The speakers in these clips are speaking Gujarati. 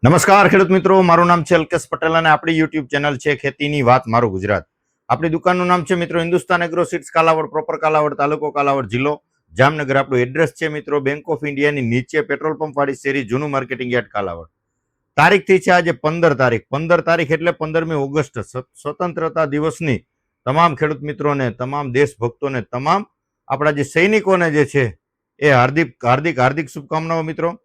નમસ્કાર ખેડૂત મિત્રો, મારું નામ છે અલ્કેશ પટેલ અને આપણી યુટ્યુબ ચેનલ છે ખેતીની વાત મારું ગુજરાત. આપણી દુકાનનું નામ છે મિત્રો Hindustan agro seeds Kalavad, proper Kalavad, તાલુકો કાલાવડ, જિલ્લો જામનગર. આપણું એડ્રેસ છે મિત્રો બેંક ઓફ ઇન્ડિયાની નીચે પેટ્રોલ પંપ વાળી શેરી, જૂનું માર્કેટિંગ યાર્ડ, કાલાવડ. તારીખ થઈ છે આજે 15 તારીખ એટલે 15મી ઓગસ્ટ, સ્વતંત્રતા દિવસની તમામ ખેડૂત મિત્રોને, તમામ દેશભક્તોને, તમામ આપણા જે સૈનિકોને જે છે એ હાર્દિક શુભકામનાઓ મિત્રો.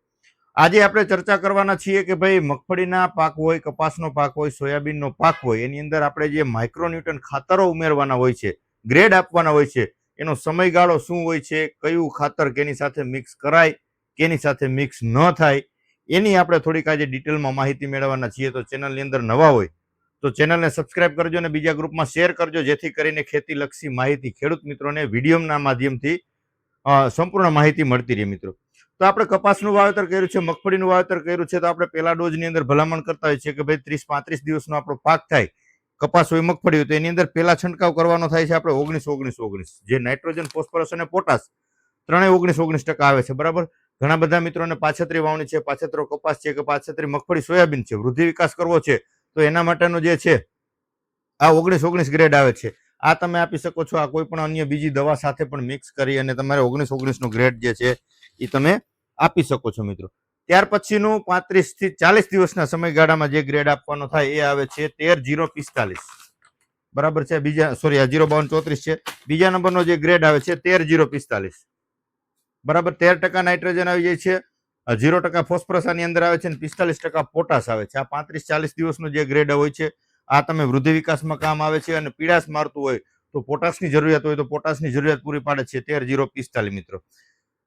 આજે આપણે ચર્ચા કરવાના છીએ કે ભાઈ મગફળીના પાક હોય, કપાસનો પાક હોય, સોયાબીનનો પાક હોય, એની અંદર આપણે જે માઇક્રોન્યુટ્રન ખાતરો ઉમેરવાના હોય છે, ગ્રેડ આપવાના હોય છે, એનો સમયગાળો શું હોય છે, કયું ખાતર કેની સાથે મિક્સ કરાય, કેની સાથે મિક્સ ન થાય, એની આપણે થોડીક આજે ડિટેલમાં માહિતી મેળવવાના છીએ. તો ચેનલની અંદર નવા હોય તો ચેનલને સબસ્ક્રાઇબ કરજો અને બીજા ગ્રુપમાં શેર કરજો, જેથી કરીને ખેતીલક્ષી માહિતી ખેડૂત મિત્રોને વિડીયોના માધ્યમથી સંપૂર્ણ માહિતી મળતી રહે મિત્રો. તો આપણે કપાસનું વાવેતર કર્યું છે, મગફળીનું વાવેતર કર્યું છે, તો આપણે પહેલા ડોઝની અંદર ભલામણ કરતા હોય છે કે ભાઈ 30-35 દિવસનો આપણો પાક થાય, કપાસ હોય, મગફળી હોય, તો એની અંદર પહેલા છંટકાવ કરવાનો થાય છે આપણે 19-19-19, જે નાઇટ્રોજન, ફોસ્ફરસ અને પોટાશ ત્રણેય 19-19% આવે છે. બરાબર. ઘણા બધા મિત્રોને પાછતરી વાવણી છે, પાછતરો કપાસ છે કે પાછતરી મગફળી સોયાબીન છે, વૃદ્ધિ વિકાસ કરવો છે, તો એના માટેનો જે છે આ 19-19 ગ્રેડ આવે છે. આ તમે આપી શકો છો. આ કોઈ પણ અન્ય બીજી દવા સાથે પણ મિક્સ કરી અને તમારે 19-19 નો ગ્રેડ જે છે એ તમે આપી શકો છો મિત્રો. ત્યાર પછીનું 35 થી 40 દિવસના સમયગાળામાં જે ગ્રેડ આપવાનો થાય એ આવે છે 13-0-45. બરાબર છે. બીજા સોરી આ 0-52-34 છે. બીજા નંબરનો જે ગ્રેડ આવે છે 13-0-45. બરાબર. 13% નાઇટ્રોજન આવી જાય છે, 0% ફોસ્ફરસ આની અંદર આવે છે અને 45% પોટાશ આવે છે. આ 35-40 દિવસનો જે ગ્રેડ હોય છે આ તમે વૃદ્ધિ વિકાસમાં કામ આવે છે. અને પીળાશ મારતું હોય તો પોટાશની જરૂરિયાત હોય તો પોટાશની જરૂરિયાત પૂરી પાડે છે 13-0-45 મિત્રો.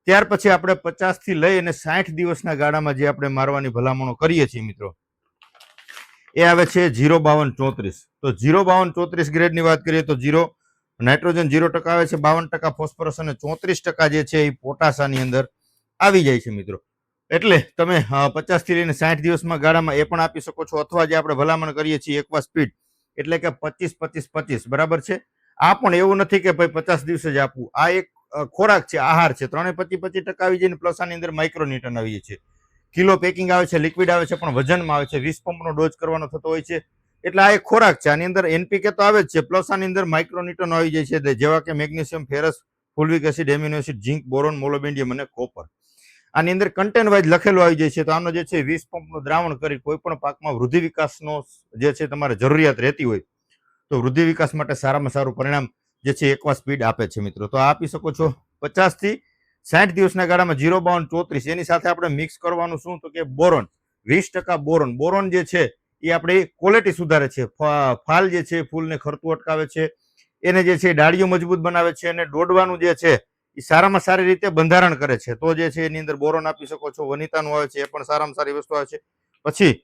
ત્યાર પછી આપણે 50 થી લઈ અને 60 દિવસના ગાળામાં જે આપણે મારવાની ભલામણો કરીએ છીએ મિત્રો એ આવે છે 0-52-34. તો 0-52-34 ગ્રેડની વાત કરીએ તો નાઇટ્રોજન 0% આવે છે, 52% ફોસ્ફરસ અને 34% જે છે એ પોટાશ આની અંદર આવી જાય છે મિત્રો. એટલે તમે 50 થી લઈને 60 દિવસમાં ગાળામાં એ પણ આપી શકો છો, અથવા જે આપણે ભલામણ કરીએ છીએ એકવા સ્પીડ એટલે કે 25-25-25. બરાબર છે. આ પણ એવું નથી કે ભાઈ 50 દિવસે જ આપવું. આ એક ખોરાક છે, આહાર છે. 3-25% આવી જાય ને પ્લસ આની અંદર માઇક્રોન્યુટ્રન આવી જાય છે. કિલો પેકિંગ આવે છે, લિક્વિડ આવે છે, પણ વજનમાં આવે છે. 20 પંપનો ડોઝ કરવાનો થતો હોય છે. એટલે આ એક ખોરાક છે. આની અંદર એનપીકે તો આવે જ છે, પ્લસ આની અંદર માઇક્રોન્યુટ્રન આવી જાય છે, જેવા કે magnesium, ferrous, folic acid, amino acid, zinc, boron, molybdenum અને કોપર. આની અંદર કન્ટેન્ટ વાઇઝ લખેલું આવી જાય છે. તો આનો જે છે 20 પંપનું દ્રાવણ કરી કોઈ પણ પાકમાં વૃદ્ધિ વિકાસનો જે છે તમારે જરૂરિયાત રહેતી હોય તો વૃદ્ધિ વિકાસ માટે સારામાં સારું પરિણામ જે છે એકવા સ્પીડ આપે છે મિત્રો. તો આ આપી શકો છો. 50 થી 60 દિવસના ગાળામાં 0-52-34 એની સાથે આપણે મિક્સ કરવાનું શું તો કે બોરોન, 20% બોરોન. બોરોન જે છે એ આપણી ક્વોલિટી સુધારે છે, ફાલ જે છે ફૂલને ખરતું અટકાવે છે, એને જે છે ડાળીઓ મજબૂત બનાવે છે અને દોડવાનું જે છે એ સારામાં સારી રીતે બંધારણ કરે છે. તો જે છે એની અંદર બોરોન આપી શકો છો. વનિતાનું આવે છે, એ પણ સારામાં સારી વસ્તુ આવે છે. પછી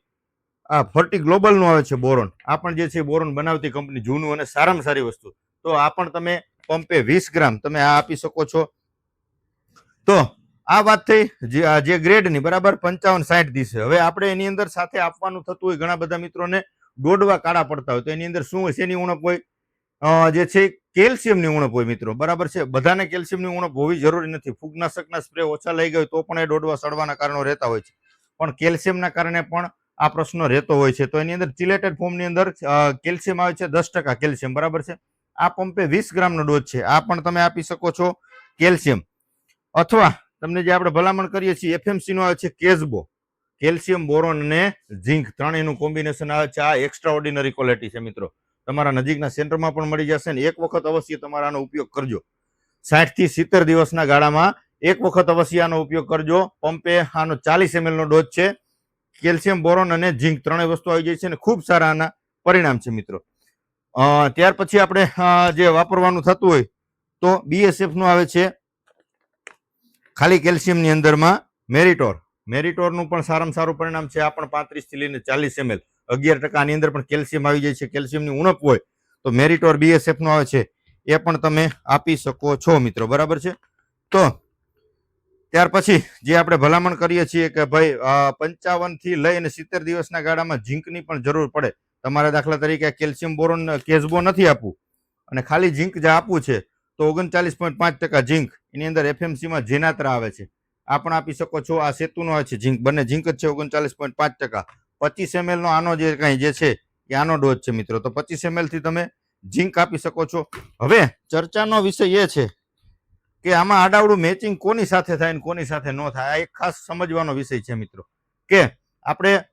આ ફર્ટી ગ્લોબલનું આવે છે બોરોન. આ પણ જે છે બોરોન બનાવતી કંપની, જૂનું અને સારામાં સારી વસ્તુ. તો આ પણ તમે પંપે 20 ગ્રામ તમે આ આપી શકો છો. તો આ વાત થઈ જે ગ્રેડની. બરાબર. 55-60 દિવસે હવે આપણે એની અંદર સાથે આપવાનું થતું હોય ઘણા બધા મિત્રોને દોડવા કાળા પડતા હોય તો એની અંદર શું હોય? શેની ઉણપ હોય? જે છે કેલ્શિયમની ઉણપ હોય મિત્રો. બરાબર છે. બધાને કેલ્શિયમની ઉણપ હોવી જરૂરી નથી. ફૂગનાશકના સ્પ્રે ઓછા લઈ ગયો તો પણ એ દોડવા સડવાના કારણો રહેતા હોય છે, પણ કેલ્શિયમના કારણે પણ આ પ્રશ્ન રહેતો હોય છે. તો એની અંદર ચિલેટેડ ફોર્મની અંદર કેલ્શિયમ આવે છે, 10% કેલ્શિયમ. બરાબર છે. આ પંપે 20 ગ્રામનો ડોઝ છે. આ પણ તમે આપી શકો છો કેલ્શિયમ. અથવા તમને જે આપણે ભલામણ કરીએ છીએ એફએમસી નો આવે છે કેઝબો, કેલ્શિયમ, બોરોન અને ઝિંક ત્રણેયનું કોમ્બિનેશન આવે છે. આ એક્સ્ટ્રા ઓર્ડિનરી ક્વોલિટી છે મિત્રો. તમારા નજીકના સેન્ટરમાં પણ મળી જશે ને એક વખત અવશ્ય તમારા આનો ઉપયોગ કરજો. 60 થી 70 દિવસના ગાળામાં એક વખત અવશ્ય આનો ઉપયોગ કરજો. પંપે આનો 40 ml નો ડોઝ છે. કેલ્શિયમ, બોરોન અને ઝિંક ત્રણેય વસ્તુ આવી જાય છે અને ખૂબ સારા આના પરિણામ છે મિત્રો. ત્યાર પછી આપણે જે વાપરવાનું થતું હોય તો બીએસએફ નું આવે છે ખાલી કેલ્શિયમની અંદરમાં મેરિટોર. મેરિટોરનું પણ સારામાં સારું પરિણામ છે. આ પણ 35 થી લઈને 40 ml, 11% આની અંદર પણ કેલ્શિયમ આવી જાય છે. કેલ્શિયમની ઉણપ હોય તો મેરિટોર બીએસએફ નો આવે છે, એ પણ તમે આપી શકો છો મિત્રો. બરાબર છે. તો ત્યાર પછી જે આપણે ભલામણ કરીએ છીએ કે ભાઈ 55 થી લઈ અને 70 દિવસના ગાળામાં ઝિંકની પણ જરૂર પડે. તમારે દાખલા તરીકે કેલ્શિયમ, બોરોન, કેઝબો નથી આપવું અને ખાલી ઝિંક જે આપવું છે તો 39.5% ઝિંક. એની અંદર એફએમસીમાં જેનાત્રા આવે છે. આ પણ આપી શકો છો. આ સેતુનો હોય છે ઝીંક, બંને ઝીંક જ છે 39.5%. 25 ml નો આનો જે કંઈ જે છે એ આનો ડોઝ છે મિત્રો. તો 25 ml થી તમે ઝીંક આપી શકો છો. હવે ચર્ચાનો વિષય એ છે કે આમાં આડાવડું મેચિંગ કોની સાથે થાય ને કોની સાથે ન થાય. આ એક ખાસ સમજવાનો વિષય છે મિત્રો, કે આપણે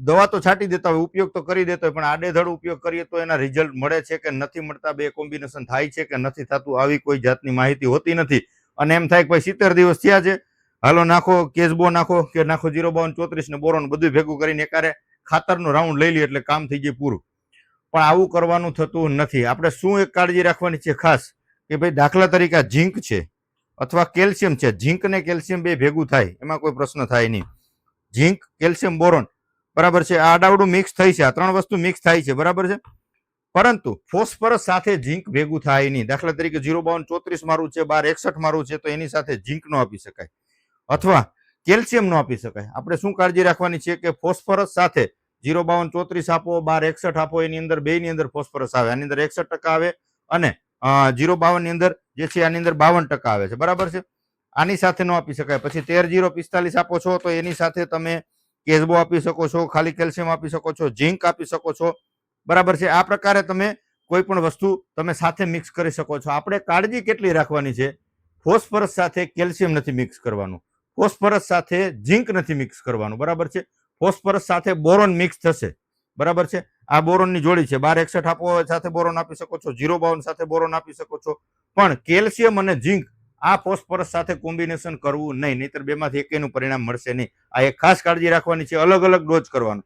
દવા તો છાંટી દેતા હોય, ઉપયોગ તો કરી દેતા હોય, પણ આડેધડ ઉપયોગ કરીએ તો એના રિઝલ્ટ મળે છે કે નથી મળતા, બે કોમ્બિનેશન થાય છે કે નથી થતું, આવી કોઈ જાતની માહિતી હોતી નથી. અને એમ થાય કે ભાઈ 70 દિવસ થયા છે, હાલો નાખો કેસબો નાખો કે નાખો 05234 ને બોરોન બધું ભેગું કરીને એકારે ખાતરનો રાઉન્ડ લઈ લઈએ એટલે કામ થઈ જાય પૂરું. પણ આવું કરવાનું થતું નથી. આપણે શું એક કાળજી રાખવાની છે ખાસ, કે ભાઈ દાખલા તરીકે ઝીંક છે અથવા કેલ્શિયમ છે, ઝીંક ને કેલ્શિયમ બે ભેગું થાય એમાં કોઈ પ્રશ્ન થાય નહીં. ઝીંક, કેલ્શિયમ, બોરોન બરાબર છે, આ આડાવડું મિક્સ થઈ છે, આ 3 વસ્તુ મિક્સ થાય છે બરાબર છે. પરંતુ ફોસ્ફરસ સાથે ઝીંક ભેગું થાય નહીં. દાખલા તરીકે 05234 મારું છે, 1261 મારું છે, તો એની સાથે ઝીંક નો આપી શકાય અથવા કેલ્શિયમ નો આપી શકાય. આપણે શું કાળજી રાખવાની છે કે ફોસ્ફરસ સાથે 05234 આપો, 1261 આપો, એની અંદર બેની અંદર ફોસ્ફરસ આવે, આની અંદર 61% આવે અને 052 ની અંદર જે છે આની અંદર 52% આવે છે બરાબર છે. આની સાથે નો આપી શકાય. પછી 13045 આપો છો તો એની સાથે તમે કેસબો આપી શકો છો, ખાલી કેલ્શિયમ આપી શકો છો, ઝીંક આપી શકો છો બરાબર છે. આ પ્રકારે તમે કોઈ પણ વસ્તુ તમે સાથે મિક્સ કરી શકો છો. આપણે કાળજી કેટલી રાખવાની છે, ફોસ્ફરસ સાથે કેલ્શિયમ નથી મિક્સ કરવાનું, ફોસ્ફરસ સાથે ઝીંક નથી મિક્સ કરવાનું બરાબર છે. ફોસ્ફરસ સાથે બોરોન મિક્સ થશે બરાબર છે. આ બોરોનની જોડી છે, 1261 આપો સાથે બોરોન આપી શકો છો, 052 સાથે બોરોન આપી શકો છો, પણ કેલ્શિયમ અને ઝીંક આ ફોસ્ફરસ સાથે કોમ્બિનેશન કરવું નહીં, નહીતર બેમાંથી એકેયનું પરિણામ મળશે નહીં. આ એક ખાસ કાળજી રાખવાની છે. અલગ અલગ ડોઝ કરવાનો.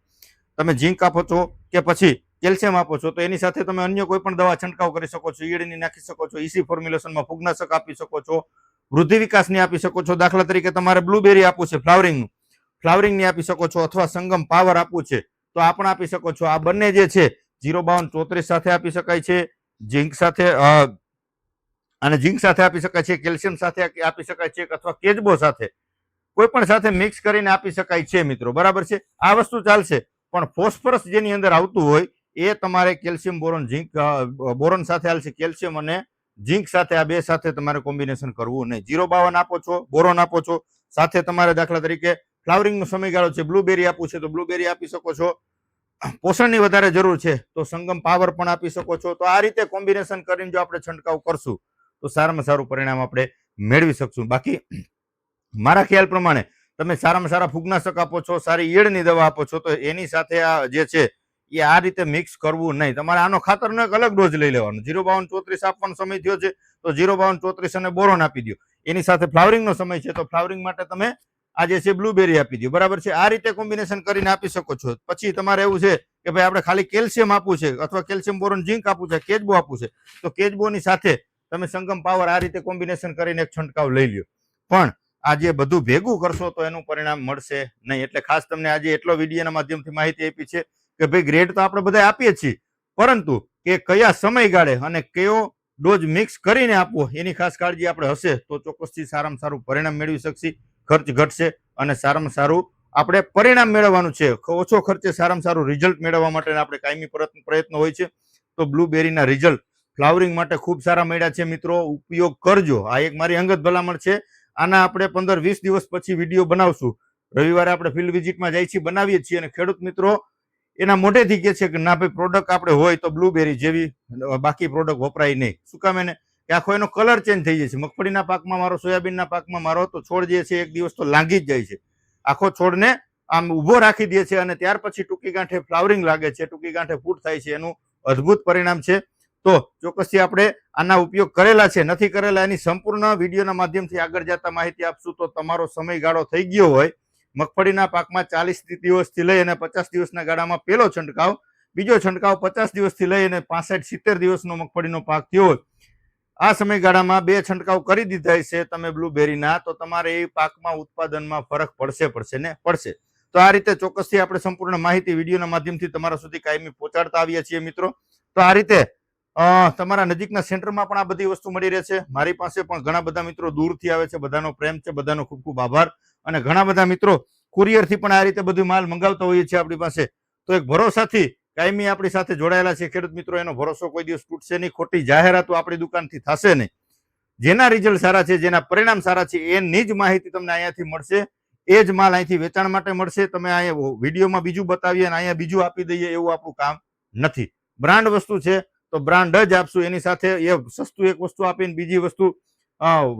તમે ઝીંક આપો છો કે પછી કેલ્શિયમ આપો છો તો એની સાથે તમે અન્ય કોઈ પણ દવા છંટકાવ કરી શકો છો, ઈયળની નાખી શકો છો, ઈસી ફોર્મ્યુલેશનમાં ફૂગનાશક આપી શકો છો, વૃદ્ધિ વિકાસની આપી શકો છો. દાખલા તરીકે તમારે બ્લુબેરી આપવું છે ફ્લાવરિંગની આપી શકો છો, અથવા સંગમ પાવર આપવું છે તો આ પણ આપી શકો છો. આ બંને જે છે 05234 સાથે આપી શકાય છે, ઝીંક સાથે અને ઝીંક સાથે આપી શકાય છે, કેલ્શિયમ સાથે આપી શકાય છે, અથવા કેજબો સાથે કોઈ પણ સાથે મિક્સ કરીને આપી શકાય છે મિત્રો બરાબર છે. આ વસ્તુ ચાલશે. પણ ફોસ્ફરસ જેની અંદર આવતું હોય એ તમારે કેલ્શિયમ, બોરોન, ઝીંક, બોરોન સાથે હાલશે, કેલ્શિયમ અને ઝીંક સાથે આ બે સાથે તમારે કોમ્બિનેશન કરવું નહીં. 052 આપો છો, બોરોન આપો છો, સાથે તમારે દાખલા તરીકે ફ્લાવરિંગનો સમયગાળો છે, બ્લુબેરી આપવું છે તો બ્લુબેરી આપી શકો છો. પોષણની વધારે જરૂર છે તો સંગમ પાવર પણ આપી શકો છો. તો આ રીતે કોમ્બિનેશન કરીને જો આપણે છંટકાવ કરશું તો સારામાં સારું પરિણામ આપણે મેળવી શકશું. બાકી મારા ખ્યાલ પ્રમાણે તમે સારામાં સારા ફૂગનાશક આપો છો, સારી ઈયળની દવા આપો છો, તો એની સાથે આ જે છે એ આ રીતે મિક્સ કરવું નહીં. તમારે આનો ખાતરનો એક અલગ ડોઝ લઈ લેવાનો. 05234 આપવાનો સમય થયો છે તો 05234 અને બોરોન આપી દો. એની સાથે ફ્લાવરિંગનો સમય છે તો ફ્લાવરિંગ માટે તમે આ જે છે બ્લુબેરી આપી દો બરાબર છે. આ રીતે કોમ્બિનેશન કરીને આપી શકો છો. પછી તમારે એવું છે કે ભાઈ આપણે ખાલી કેલ્શિયમ આપવું છે અથવા કેલ્શિયમ, બોરોન, ઝીંક આપવું છે, કેજબો આપવું છે તો કેજબોની સાથે તમે સંગમ પાવર આ રીતે કોમ્બિનેશન કરીને એક છંટકાવ લઈ લ્યો. પણ આ જે બધું ભેગું કરશો તો એનું પરિણામ મળશે નહીં. એટલે ખાસ તમને આજે એટલો વિડીયોના માધ્યમથી માહિતી આપી છે કે ભાઈ ગ્રેડ તો આપણે બધા આપીએ છીએ, પરંતુ કે કયા સમયગાળે અને કયો ડોઝ મિક્સ કરીને આપવો એની ખાસ કાળજી આપણે હશે તો ચોક્કસથી સારામાં સારું પરિણામ મેળવી શકશે. ખર્ચ ઘટશે અને સારામાં સારું આપણે પરિણામ મેળવવાનું છે. ઓછો ખર્ચે સારામાં સારું રિઝલ્ટ મેળવવા માટે આપણે કાયમી પ્રયત્ન હોય છે. તો બ્લુબેરીના રિઝલ્ટ ફ્લાવરિંગ માટે ખૂબ સારા મળ્યા છે મિત્રો. ઉપયોગ કરજો. આ એક મારી અંગત ભલામણ છે. આના આપણે 15-20 દિવસ પછી વિડીયો બનાવશું. રવિવારે આપણે ફિલ્ડ વિઝિટમાં જઈ છીએ, બનાવીએ છીએ અને ખેડૂત મિત્રો એના મોઢેથી કહે છે કે ના ભાઈ પ્રોડક્ટ આપણે હોય તો બ્લુબેરી જેવી, બાકી પ્રોડક્ટ વપરાય નહીં. શું કામ એને કે આખો એનો કલર ચેન્જ થઈ જાય છે. મગફળીના પાકમાં મારો, સોયાબીનના પાકમાં મારો તો છોડ જે છે એક દિવસ તો લાગી જ જાય છે. આખો છોડને આમ ઊભો રાખી દે છે અને ત્યાર પછી ટૂંકી ગાંઠે ફ્લાવરિંગ લાગે છે, ટૂંકી ગાંઠે ફૂટ થાય છે. એનું અદ્ભુત પરિણામ છે. તો ચોક્કસથી આપણે આના ઉપયોગ કરેલા છે, નથી કરેલા એની સંપૂર્ણ વિડીયોના માધ્યમથી આગળ જતા માહિતી આપશું. તો તમારો સમયગાળો થઈ ગયો હોય મગફળીના પાકમાં 40 દિવસથી લઈ અને 50 દિવસના ગાળામાં પહેલો છંટકાવ, બીજો છંટકાવ 50 દિવસથી લઈ અને 65-70 દિવસનો મગફળીનો પાક થયો હોય, આ સમયગાળામાં 2 છંટકાવ કરી દીધા છે તમે બ્લુબેરીના, તો તમારે એ પાકમાં ઉત્પાદનમાં ફરક પડશે. તો આ રીતે ચોક્કસથી આપણે સંપૂર્ણ માહિતી વિડીયોના માધ્યમથી તમારા સુધી કાયમી પહોંચાડતા આવીએ છીએ મિત્રો. તો આ રીતે તમારા નજીકના સેન્ટરમાં પણ આ બધી વસ્તુ મળી રહે છે. મારી પાસે પણ ઘણા બધા મિત્રો દૂરથી આવે છે. બધાનો પ્રેમ છે, બધાનો ખૂબ ખૂબ આભાર. અને ઘણા બધા મિત્રો કુરિયરથી પણ આ રીતે બધું માલ મંગાવતા હોઈએ છીએ આપણી પાસે. તો એક ભરોસાથી કાયમી આપણી સાથે જોડાયેલા છે ખેડૂત મિત્રો, એનો ભરોસો કોઈ દિવસ તૂટશે નહીં. ખોટી જાહેરાતો આપણી દુકાનથી થશે નહીં. જેના રિઝલ્ટ સારા છે, જેના પરિણામ સારા છે, એની જ માહિતી તમને અહીંયાથી મળશે. એ જ માલ અહીંથી વેચાણ માટે મળશે. તમે અહીંયા વિડીયોમાં બીજું બતાવીએ અને અહીંયા બીજું આપી દઈએ એવું આપણું કામ નથી. બ્રાન્ડ વસ્તુ છે તો બ્રાન્ડ જ આપશું. એની સાથે એ સસ્તું એક વસ્તુ આપીને બીજી વસ્તુ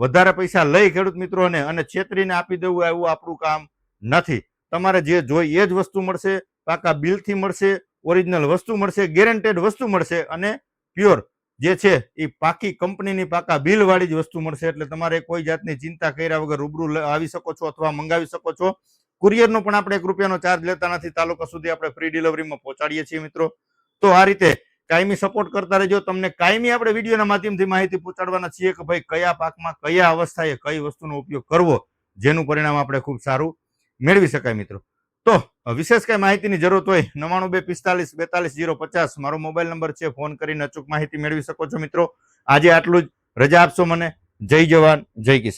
વધારે પૈસા લઈ ખેડૂત મિત્રોને અને છેતરીને આપી દેવું એવું આપણું કામ નથી. તમારે જે જોઈએ એ જ વસ્તુ મળશે, પાકા બિલથી મળશે, ઓરિજિનલ વસ્તુ મળશે, ગેરંટેડ વસ્તુ મળશે અને પ્યોર જે છે એ પાકી કંપનીની પાકા બિલ વાળી જ વસ્તુ મળશે. એટલે તમારે કોઈ જાતની ચિંતા કર્યા વગર રૂબરૂ આવી શકો છો અથવા મંગાવી શકો છો. કુરિયરનો પણ આપણે ₹1 ચાર્જ લેતા નથી. તાલુકા સુધી આપણે ફ્રી ડિલિવરીમાં પહોંચાડીએ છીએ મિત્રો. તો આ રીતે કાયમી સપોર્ટ કરતા રહેજો. તમને કાયમી આપણે વિડીયોના માધ્યમથી માહિતી પહોંચાડવાના છીએ કે ભાઈ કયા પાકમાં કયા અવસ્થાએ કઈ વસ્તુનો ઉપયોગ કરવો, જેનું પરિણામ આપણે ખૂબ સારું મેળવી શકાય મિત્રો. તો વિશેષ કઈ માહિતીની જરૂરત હોય 9245424050 મારો મોબાઈલ નંબર છે. ફોન કરીને અચૂક માહિતી મેળવી શકો છો મિત્રો. આજે આટલું જ. રજા આપશો મને. જય જવાન જય કિસાન.